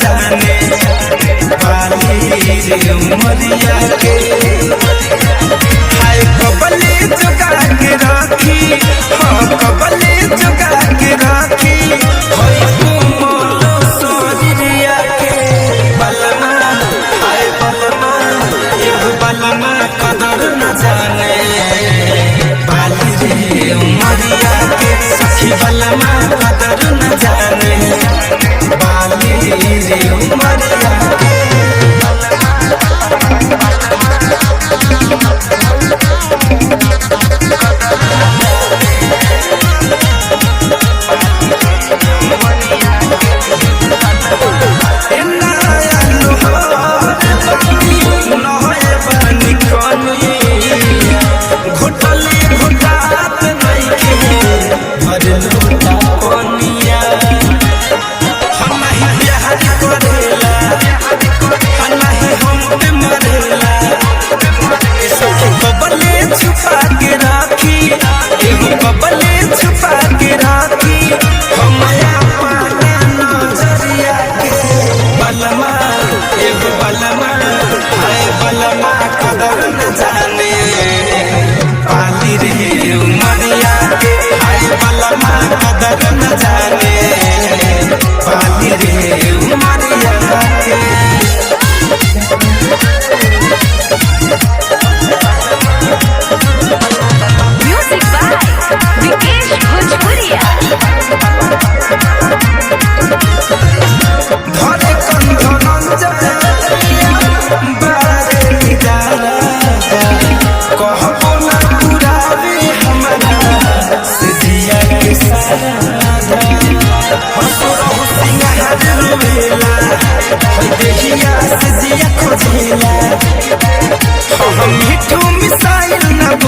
जाने बाली रे उमरिया के हाय कबले जगा के राखी हाँ कबले जगा के राखी हाय कोमलो सोरिया के बलमा हाय बलमा एगो बलमा कदर न जाने बाली रे उमरिया के सखी बलमा कदर न जाने बाली रे उमरिया के छुपा के राखी